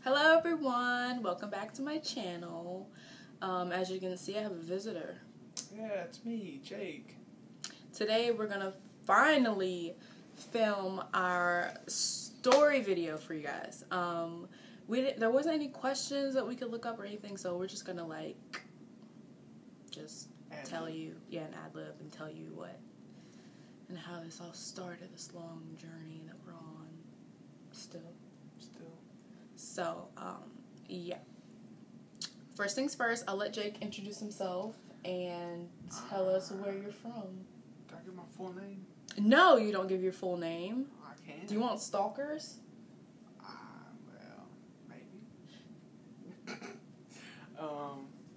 Hello everyone, welcome back to my channel. As you can see, I have a visitor. Yeah, it's me, Jake. Today we're gonna finally film our story video for you guys. There wasn't any questions that we could look up or anything, so we're just gonna tell you, and ad-lib and tell you what and how this all started, this long journey that we're on still. So, yeah. First things first, I'll let Jake introduce himself and tell us where you're from. Do I give my full name? No, you don't give your full name. I can. Do you want stalkers? Well, maybe.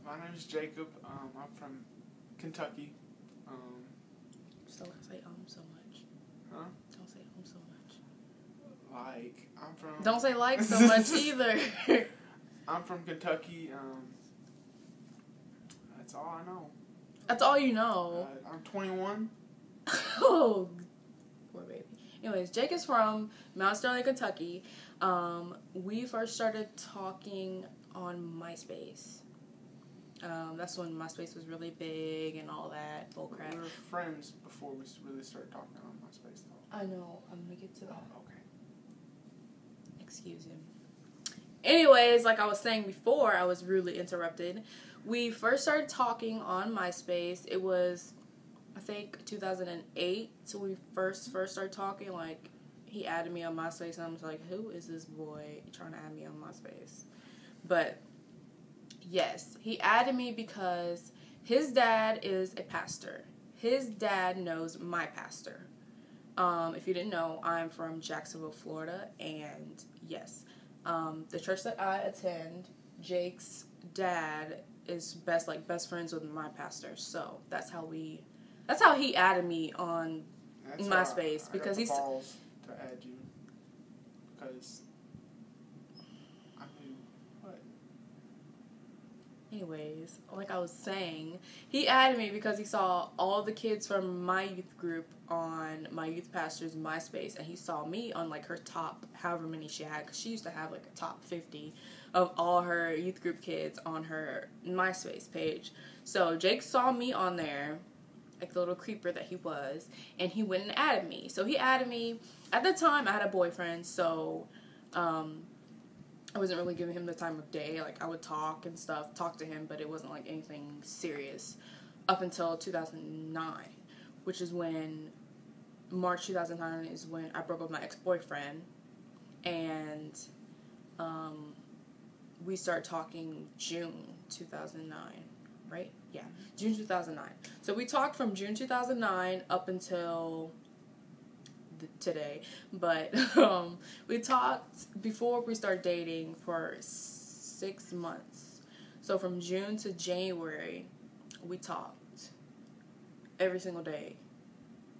My name is Jacob. I'm from Kentucky. Just don't say so much. Huh? Don't say so much. Like, I'm from... Don't say like so much either. I'm from Kentucky. That's all I know. That's all you know. I'm 21. Oh, poor baby. Anyways, Jake is from Mount Sterling, Kentucky. We first started talking on MySpace. That's when MySpace was really big and all that bullcrap. We were friends before we really started talking on MySpace, though. I know. I'm gonna get to that. Oh, okay. Excuse him. Anyways, like I was saying before, I was rudely interrupted. We first started talking on MySpace. It was, I think, 2008. So we first started talking. Like, he added me on MySpace, and I'm just like, who is this boy trying to add me on MySpace? But yes, he added me because his dad is a pastor. His dad knows my pastor. If you didn't know, I'm from Jacksonville, Florida, and yes, the church that I attend, Jake's dad is best friends with my pastor. So that's how he added me on MySpace, because he's balls to add you because I mean, what? Anyways, like I was saying, he added me because he saw all the kids from my youth group on my youth pastor's MySpace, and he saw me on like her top however many she had, because she used to have like a top 50 of all her youth group kids on her MySpace page. So Jake saw me on there, like the little creeper that he was, and he went and added me. So he added me. At the time, I had a boyfriend, so I wasn't really giving him the time of day. Like, I would talk to him, but it wasn't like anything serious up until 2009, which is when, March 2009 is when I broke up with my ex-boyfriend, and we started talking June 2009, right? Yeah, June 2009. So we talked from June 2009 up until today, but we talked before we started dating for 6 months. So from June to January, we talked every single day.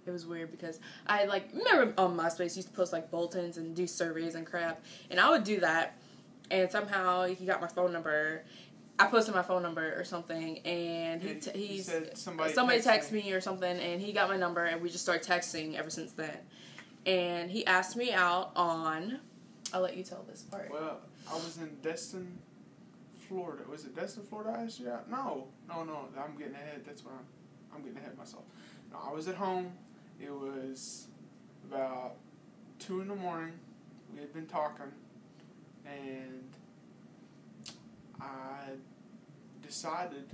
It was weird because I remember on MySpace used to post like bulletins and do surveys and crap, and I would do that, and somehow he got my phone number. I posted my phone number or something, and he said somebody texted me or something, and he got my number, and we just started texting ever since then. And he asked me out on, I'll let you tell this part. Well, I was in Destin, Florida. Was it Destin, Florida I asked you out? No. I'm getting ahead. That's what I'm getting ahead of myself. No, I was at home. It was about 2 in the morning. We had been talking, and I decided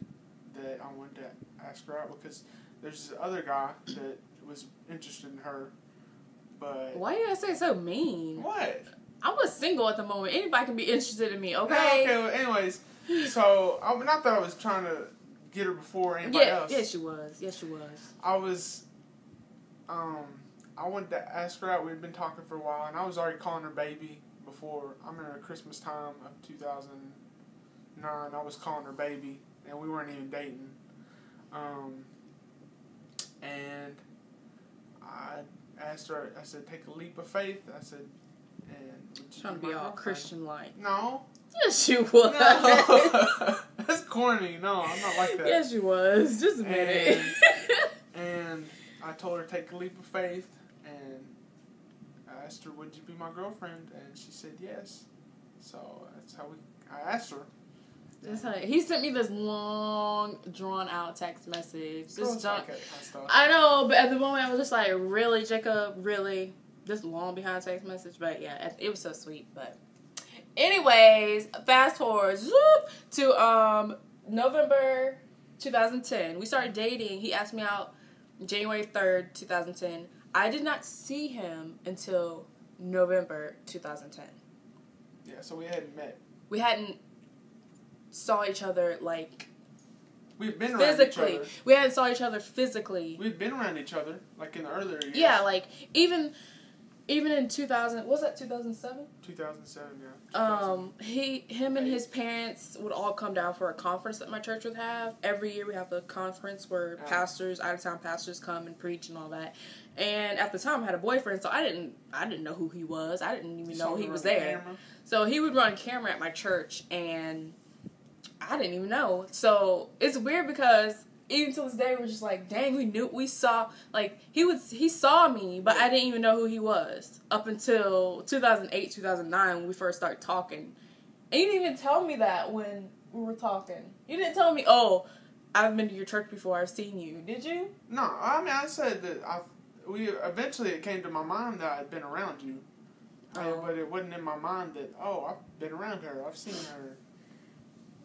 that I wanted to ask her out because there's this other guy that was interested in her, but... Why you gotta say so mean? What? I was single at the moment. Anybody can be interested in me, okay? Okay, well, anyways, so, not that I was trying to get her before anybody else. Yes, you was. I was, I wanted to ask her out. We had been talking for a while, and I was already calling her baby before. I remember Christmas time of 2009, I was calling her baby, and we weren't even dating. And I asked her, I said, take a leap of faith. I said, and trying to be all Christian-like. No. Yes, you was. No. That's corny. No, I'm not like that. Yes, you was. Just admit it. And I I told her to take a leap of faith, and I asked her, would you be my girlfriend? And she said yes. So that's how I asked her. He sent me this long, drawn-out text message. Stuff. I know, but at the moment I was just like, really, Jacob? Really? This long behind text message? But yeah, it was so sweet. But anyways, fast forward to November 2010. We started dating. He asked me out January 3rd, 2010. I did not see him until November 2010. Yeah, so we hadn't met. We hadn't saw each other, like, we've been physically. Around each other. We hadn't saw each other physically. We've been around each other, like, in the earlier years. Yeah, like, even in 2000, was that 2007? 2007, yeah. Him and his parents would all come down for a conference that my church would have. Every year we have the conference where pastors, out-of-town pastors come and preach and all that. And at the time I had a boyfriend, so I didn't know who he was. I didn't even know he was there. Camera. So he would run camera at my church, and I didn't even know. So it's weird because even to this day we're just like, dang, we saw, like, he saw me, but I didn't even know who he was up until 2008, 2009 when we first started talking. And you didn't even tell me that when we were talking. You didn't tell me, oh, I've been to your church before, I've seen you. Did you? No, I mean, I said that eventually it came to my mind that I'd been around you. But it wasn't in my mind that, oh, I've been around her, I've seen her.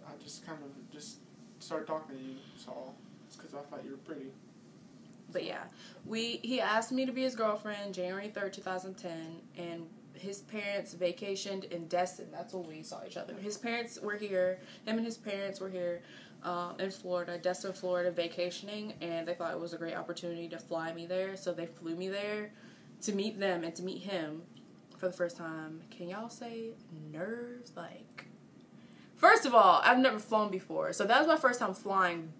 I just kind of just started talking to you, so it's because I thought you were pretty. But yeah, he asked me to be his girlfriend January 3rd, 2010, and his parents vacationed in Destin. That's when we saw each other. His parents were here, him and his parents were here in Florida, Destin, Florida, vacationing, and they thought it was a great opportunity to fly me there, so they flew me there to meet them and to meet him for the first time. Can y'all say nerves? Like, first of all, I've never flown before, so that was my first time flying,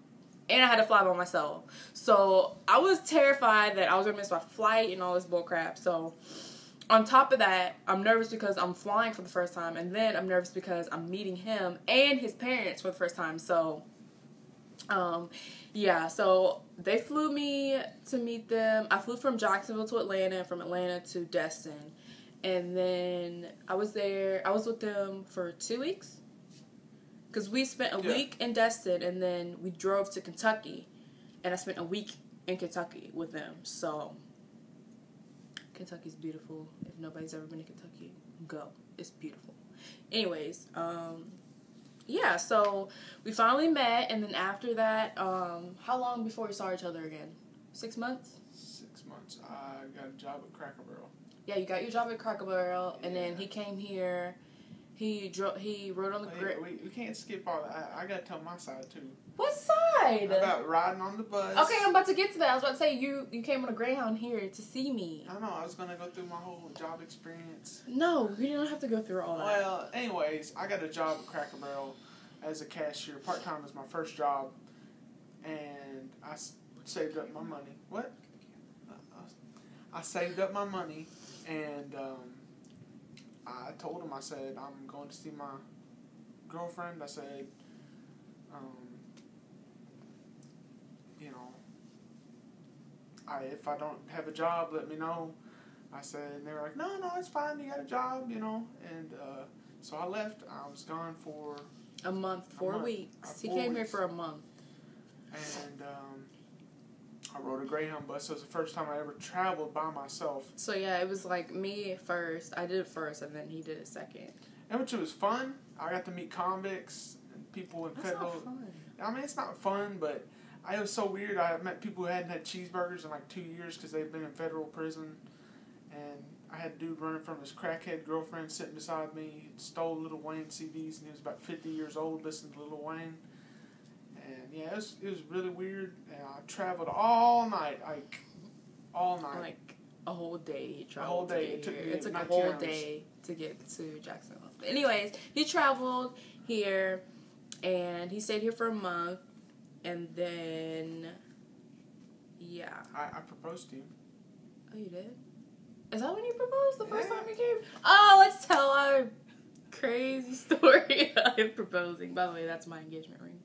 and I had to fly by myself. So I was terrified that I was going to miss my flight and all this bull crap. So on top of that, I'm nervous because I'm flying for the first time, and then I'm nervous because I'm meeting him and his parents for the first time. So yeah, so they flew me to meet them. I flew from Jacksonville to Atlanta and from Atlanta to Destin. And then I was with them for 2 weeks. Because we spent a week in Destin, and then we drove to Kentucky. And I spent a week in Kentucky with them. So, Kentucky's beautiful. If nobody's ever been to Kentucky, go. It's beautiful. Anyways, yeah, so we finally met. And then after that, how long before we saw each other again? 6 months? 6 months. I got a job at Cracker Barrel. Yeah, you got your job at Cracker Barrel, and then he came here. He rode on the grid. We can't skip all that. I gotta tell my side too. What side? About riding on the bus. Okay, I'm about to get to that. I was about to say you came on a Greyhound here to see me. I know. I was gonna go through my whole job experience. No, you don't have to go through all that. Well, anyways, I got a job at Cracker Barrel as a cashier. Part time was my first job, and I saved up my money. What? I saved up my money. And I told him, I said, I'm going to see my girlfriend. I said, you know, if I don't have a job, let me know. I said, and they were like, no, it's fine. You got a job, you know. And so I left. I was gone for a month, 4 weeks. He came here for a month. And I rode a Greyhound bus. So it was the first time I ever traveled by myself. So yeah, it was like me first. I did it first, and then he did it second. And which it was fun. I got to meet convicts and people in federal. That's not fun. I mean, it's not fun, but it was so weird. I met people who hadn't had cheeseburgers in like 2 years because they've been in federal prison. And I had a dude running from his crackhead girlfriend sitting beside me. He stole Lil Wayne CDs, and he was about 50 years old listening to Lil Wayne. And yeah, it was really weird. And I traveled all night, like all night. Like a whole day he traveled. A whole day. It took a whole day to get to Jacksonville. But anyways, he traveled here, and he stayed here for a month, and then yeah. I proposed to you. Oh, you did? Is that when you proposed the first time you came? Oh, let's tell our crazy story of him proposing. By the way, that's my engagement ring.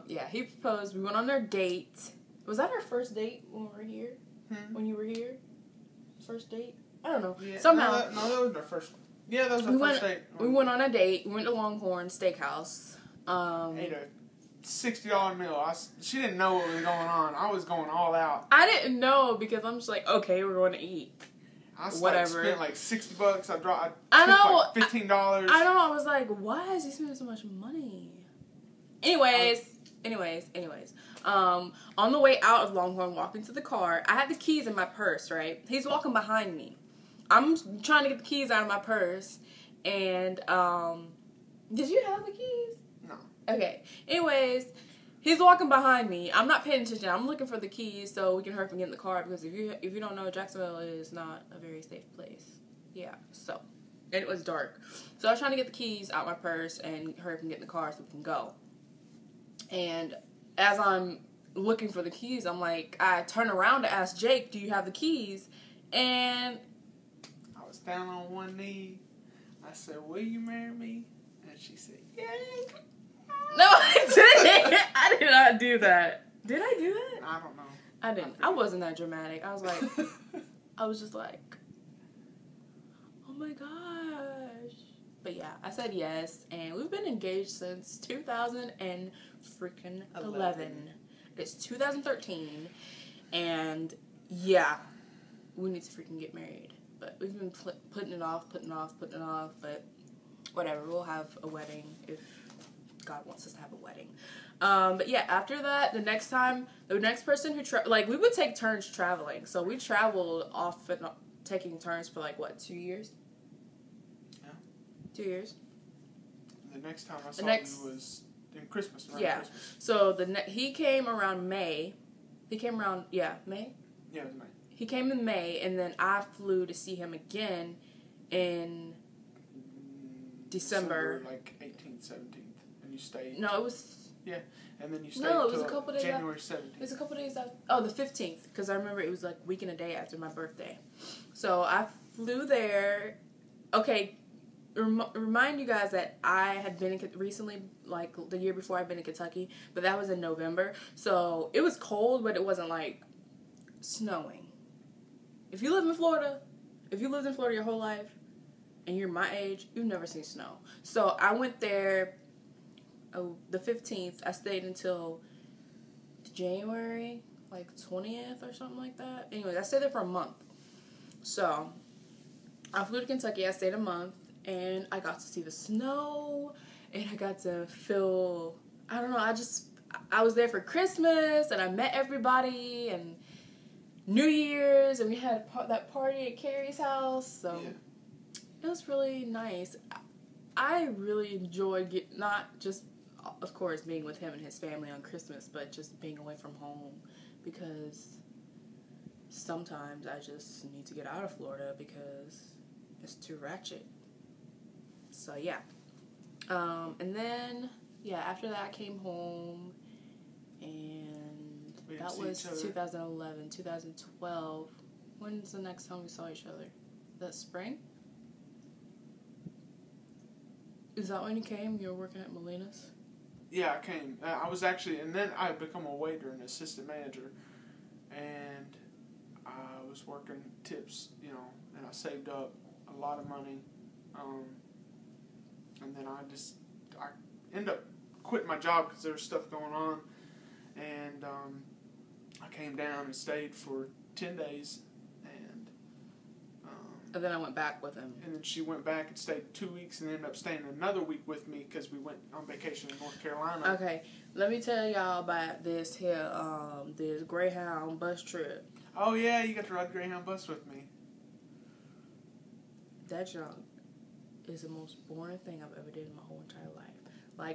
Yeah, he proposed. We went on our date. Was that our first date when we were here? When you were here? First date? I don't know. Yeah. Somehow. No, that was our first. Yeah, that was our first date. We went on a date. We went to Longhorn Steakhouse. Ate a $60 meal. She didn't know what was going on. I was going all out. I didn't know because I'm just like, okay, we're going to eat. I Whatever. Spent like $60. I know. Like $15. I know. I was like, why is he spending so much money? Anyways. On the way out of Longhorn, walking to the car, I had the keys in my purse, right? He's walking behind me. I'm trying to get the keys out of my purse, and, did you have the keys? No. Okay. Anyways, he's walking behind me. I'm not paying attention. I'm looking for the keys so we can hurry up and get in the car, because if you don't know, Jacksonville is not a very safe place. Yeah, so. And it was dark. So I was trying to get the keys out my purse and hurry up and get in the car so we can go. And as I'm looking for the keys, I'm like, I turn around to ask Jake, do you have the keys? And I was down on one knee. I said, will you marry me? And she said, yes. No, I didn't. I did not do that. Did I do that? I don't know. I didn't. I wasn't that dramatic. I was like, I was just like, oh my gosh. But yeah, I said yes, and we've been engaged since 2011. It's 2013, and yeah, we need to freaking get married. But we've been putting it off, but whatever, we'll have a wedding if God wants us to have a wedding. But yeah, after that, the next person who, we would take turns traveling. So we traveled off and taking turns for 2 years? Yeah. 2 years. The next time I saw you was in Christmas, right? Yeah. Christmas. So he came around May. May? Yeah, it was May. He came in May, and then I flew to see him again in December. Like 18th, 17th. And you stayed. No, it was... Yeah. And then you stayed No, it was a couple days January 17th. It was a couple days after... Oh, the 15th. Because I remember it was a week and a day after my birthday. So I flew there. Okay, remind you guys that I had been recently, the year before I'd been in Kentucky. But that was in November. So it was cold, but it wasn't, snowing. If you live in Florida, your whole life, and you're my age, you've never seen snow. So I went there the 15th. I stayed until January, 20th or something like that. Anyways, I stayed there for a month. So I flew to Kentucky. I stayed a month, and I got to see the snow, and I got to feel, I don't know, I was there for Christmas, and I met everybody, and New Year's, and we had that party at Carrie's house, so yeah. It was really nice. I really enjoyed not just, of course, being with him and his family on Christmas, but just being away from home, because sometimes I just need to get out of Florida because it's too ratchet. So, yeah. And then, after that I came home, and that was 2011, 2012. When's the next time we saw each other? That spring? Is that when you came? You were working at Molina's? Yeah, I came. I was actually, and then I become a waiter and assistant manager, and I was working tips, and I saved up a lot of money, and then I ended up quitting my job because there was stuff going on, and I came down and stayed for 10 days, and then I went back with him. And then she went back and stayed 2 weeks and ended up staying another week with me because we went on vacation in North Carolina. Okay, let me tell y'all about this here, this Greyhound bus trip. Oh yeah, you got to ride the Greyhound bus with me. That junk is the most boring thing I've ever did in my whole entire life.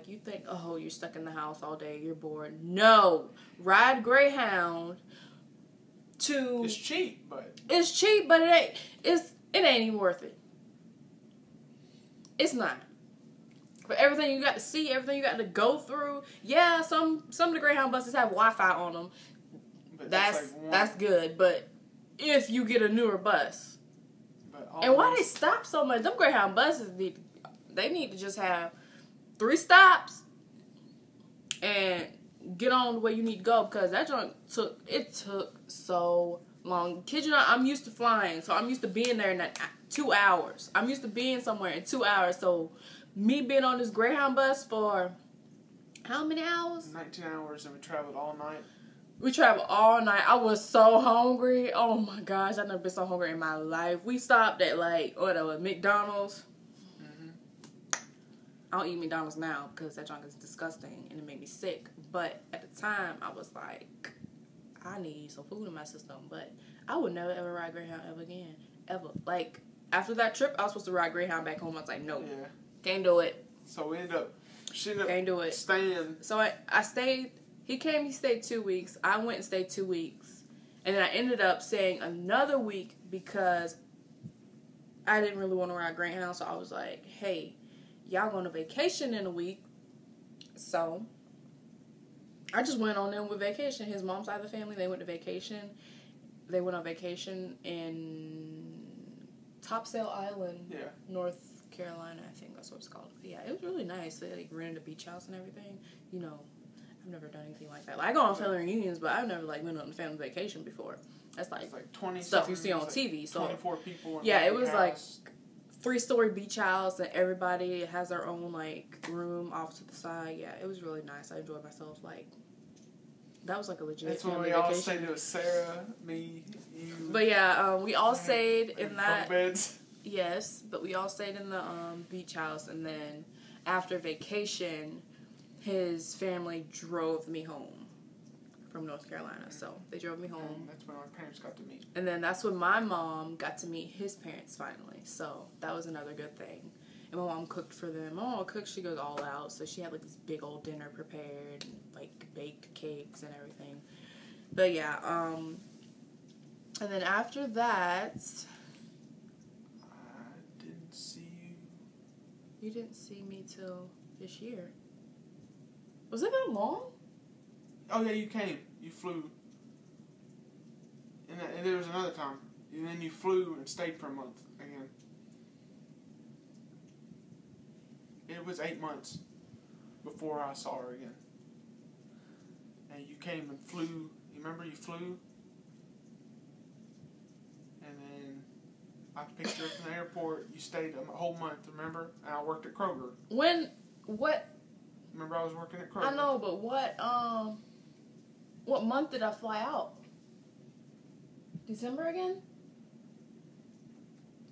You think, oh, you're stuck in the house all day, you're bored. No! Ride Greyhound to... It's cheap, but it ain't even worth it. It's not. For everything you got to see, everything you got to go through. Yeah, some of the Greyhound buses have Wi-Fi on them. But that's good. But if you get a newer bus. And why they stop so much? Them Greyhound buses, they need to just have 3 stops and get on the way you need to go, because that joint took so long. Kid you not, I'm used to flying, so I'm used to being there in that 2 hours. I'm used to being somewhere in 2 hours, so me being on this Greyhound bus for how many hours? 19 hours, and we traveled all night. We traveled all night. I was so hungry. Oh my gosh, I've never been so hungry in my life. We stopped at McDonald's. I don't eat McDonald's now because that junk is disgusting and it made me sick. But at the time, I was like, I need some food in my system. But I would never ever ride Greyhound ever again. Ever. Like, after that trip, I was supposed to ride Greyhound back home. I was like, no. Yeah. Can't do it. So we ended up staying. So I stayed. He came, he stayed 2 weeks. I went and stayed 2 weeks. And then I ended up staying another week because I didn't really want to ride Greyhound. So I was like, hey, y'all going on vacation in a week. So I just went on them with vacation. His mom's side of the family, they went to vacation. They went on vacation in Topsail Island, North Carolina, I think that's what it's called. Yeah, it was really nice. They like rented a beach house and everything. You know, I've never done anything like that. Like, I go on family reunions, but I've never like went on a family vacation before. That's like 20 stuff you see on TV. So 24 people. Yeah, it was like 3-story beach house, and everybody has their own like room off to the side. Yeah, it was really nice. I enjoyed myself. Like, that was like a legit That's when family we all vacation. stayed. It was Sarah, me, you. But yeah, we all stayed in that. Beds. Yes, but we all stayed in the beach house, and then after vacation, his family drove me home from North Carolina. So they drove me home. And that's when our parents got to meet. And then that's when my mom got to meet his parents finally. So that was another good thing. And my mom cooked for them. My mom cooked, she goes all out. So she had like this big old dinner prepared, and like baked cakes and everything. But yeah, and then after that, I didn't see you. You didn't see me till this year. Was it that long? Oh yeah, you came. You flew. And there was another time. And then you flew and stayed for a month again. It was 8 months before I saw her again. And you came and flew. You remember you flew? And then I picked you up from the airport. You stayed a whole month, remember? And I worked at Kroger. What? Remember I was working at Kroger? I know, but what month did I fly out? December again?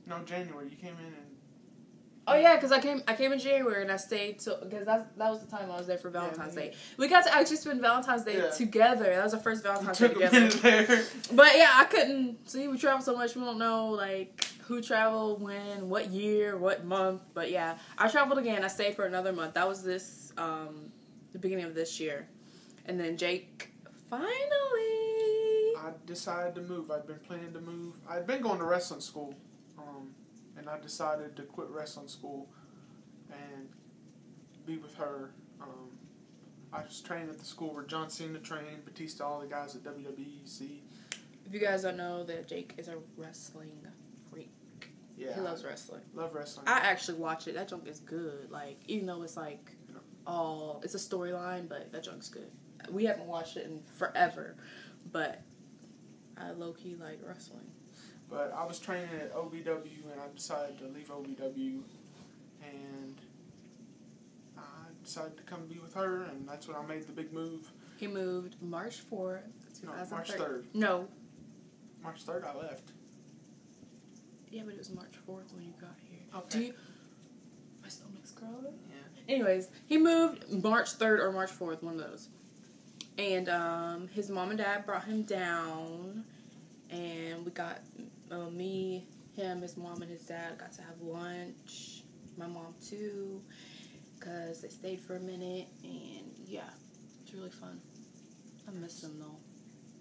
No, January. You came in and... Oh yeah, because I came in January and I stayed till, because that was the time I was there for Valentine's Day. We got to actually spend Valentine's Day together. That was our first Valentine's Day together. There. But yeah, I couldn't see. We traveled so much, we don't know like who traveled when, what year, what month. But yeah, I traveled again. I stayed for another month. That was this the beginning of this year, and then Jake finally. I decided to move. I'd been planning to move. I'd been going to wrestling school. And I decided to quit wrestling school and be with her. I was training at the school where John Cena trained, Batista, all the guys at WWE. If you guys don't know, that Jake is a wrestling freak. Yeah, he loves wrestling. Love wrestling. I actually watch it. That junk is good. Like, even though it's like it's a storyline, but that junk's good. We haven't watched it in forever, but I low key like wrestling. But I was training at OVW, and I decided to leave OVW, and I decided to come be with her, and that's when I made the big move. He moved March 4th, 2003. No, March 3rd. No. March 3rd I left. Yeah, but it was March 4th when you got here. Okay. My stomach's crawling. Yeah. Anyways, he moved March 3rd or March 4th, one of those. And his mom and dad brought him down, and we got... me, him, his mom, and his dad got to have lunch. My mom, too, because they stayed for a minute. And, yeah, it's really fun. I miss him, though.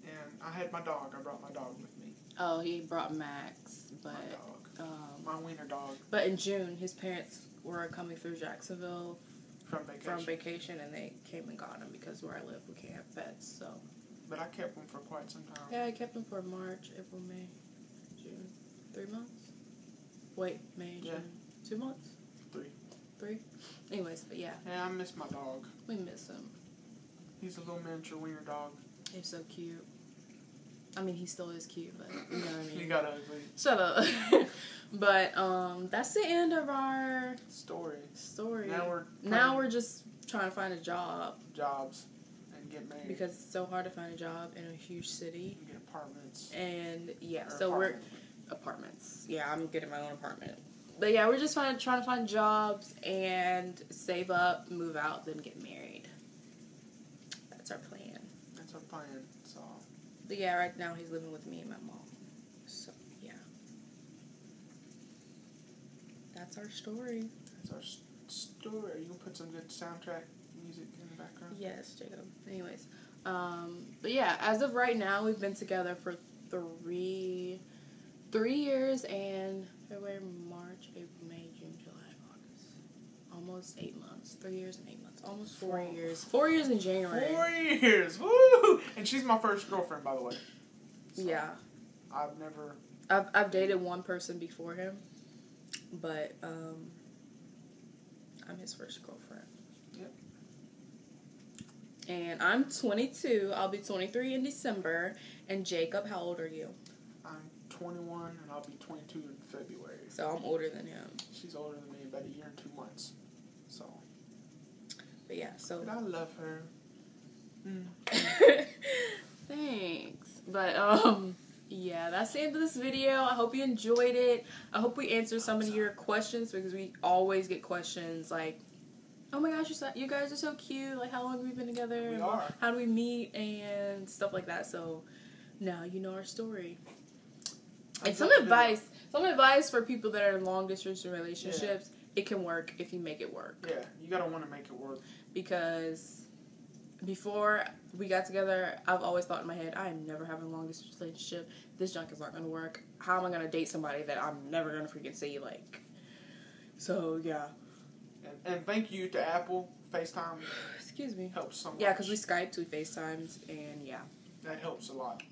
And I had my dog. I brought my dog with me. Oh, he brought Max. But, my dog. My wiener dog. But in June, his parents were coming through Jacksonville from vacation, and they came and got him because where I live, we can't have pets, so. But I kept him for quite some time. Yeah, I kept him for March, April, May. June. 3 months? Wait, May, June. Yeah. 2 months? 3. 3? Anyways, but yeah. Yeah, I miss my dog. We miss him. He's a little miniature wiener dog. He's so cute. I mean, he still is cute, but you know what I mean. He got ugly. Shut up. But that's the end of our story. Now we're just trying to find a job. Jobs. And get married. Because it's so hard to find a job in a huge city. You get apartments. And yeah, so we're apartments. Yeah, I'm getting my own apartment. But yeah, we're just trying to find jobs and save up, move out, then get married. That's our plan. That's our plan. So. But yeah, right now he's living with me and my mom. So yeah, that's our story. That's our story. You can put some good soundtrack music in the background. Yes, Jacob. Anyways, but yeah, as of right now, we've been together for 3 years and February, March, April, May, June, July, August. Almost 8 months. 3 years and 8 months. Almost 4 years. 4 years in January. 4 years. Woo! And she's my first girlfriend, by the way. So yeah. I've dated one person before him, but I'm his first girlfriend. Yep. And I'm 22. I'll be 23 in December. And Jacob, how old are you? I'm 21 and I'll be 22 in February. So I'm older than him. She's older than me, about 1 year and 2 months. So. But yeah, so. But I love her. Thanks. But yeah, that's the end of this video. I hope you enjoyed it. I hope we answered some of your questions, because we always get questions like, oh my gosh, you guys are so cute. Like, how long have we been together? We are. How do we meet? And stuff like that. So now you know our story. And some advice for people that are in long distance relationships. Yeah. It can work if you make it work. Yeah, you gotta want to make it work. Because before we got together, I've always thought in my head, I am never having a long distance relationship. This junk is not gonna work. How am I gonna date somebody that I'm never gonna freaking see? Like, so yeah. And thank you to Apple. FaceTime. Excuse me. Helps so much. Yeah, because we Skyped, we FaceTimed, and yeah. That helps a lot.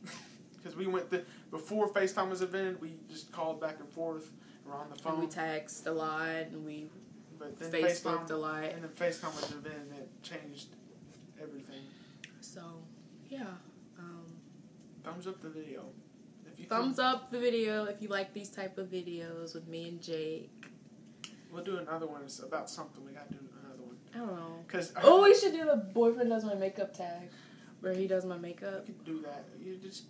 Because we went before FaceTime was invented, we just called back and forth. We're on the phone. And we text a lot, and we then Facebooked a lot. And then FaceTime was invented, and it changed everything. So, yeah. Thumbs up the video. Thumbs up the video if you like these type of videos with me and Jake. We'll do another one. It's about something. We gotta do another one. I don't know. We should do the boyfriend does my makeup tag, where he does my makeup. You could do that.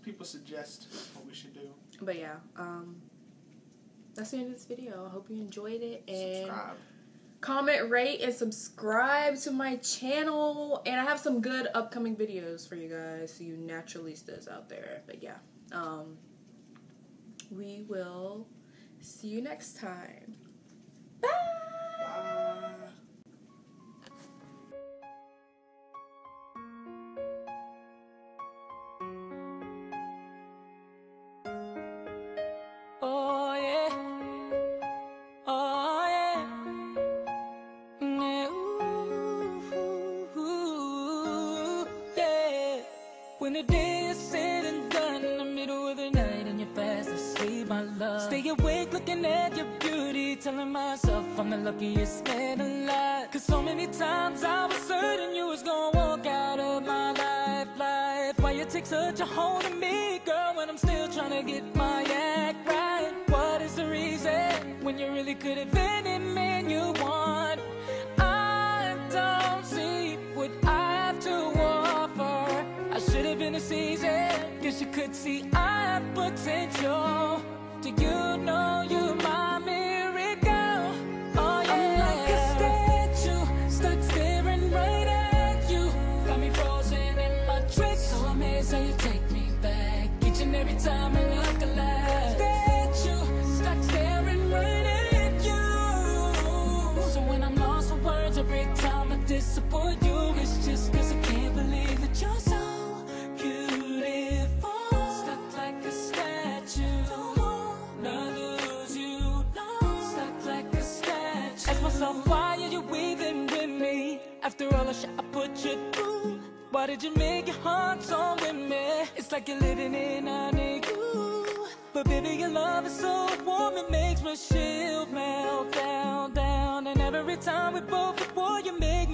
People suggest what we should do. But yeah, that's the end of this video. I hope you enjoyed it, and subscribe, comment, rate, and subscribe to my channel. And I have some good upcoming videos for you guys, you naturalistas out there. But yeah, we will see you next time. Bye. Bye. Oh yeah, oh yeah, ooh, yeah. When the day is said and done, in the middle of the night and you're fast asleep, my love, stay awake looking at your beauty, telling myself I'm the luckiest man alive. 'Cause so many times I was certain you was gonna walk out of my life. Why you take such a hold of me, girl, when I'm still trying to get my act right? What is the reason when you really could have any man you want? I don't see what I have to offer. I should have been a season. Guess you could see I have potential. Do you know you're my miracle? Oh yeah. I'm like a statue, stuck staring right at you. Got me frozen in my tracks. So amazed how you take me back each and every time I look alive. Statue, stuck staring right at you. So when I'm lost for words every time I disappoint you, it's just 'cause I can't believe that you're so beautiful. Stuck like a statue, don't wanna lose you. Stuck like a statue. Ask myself, why are you weaving with me? After all the shit I put you through, why did you make your heart so with me? It's like you're living in a you. But baby, your love is so warm, it makes my shield melt down. And every time we both before you make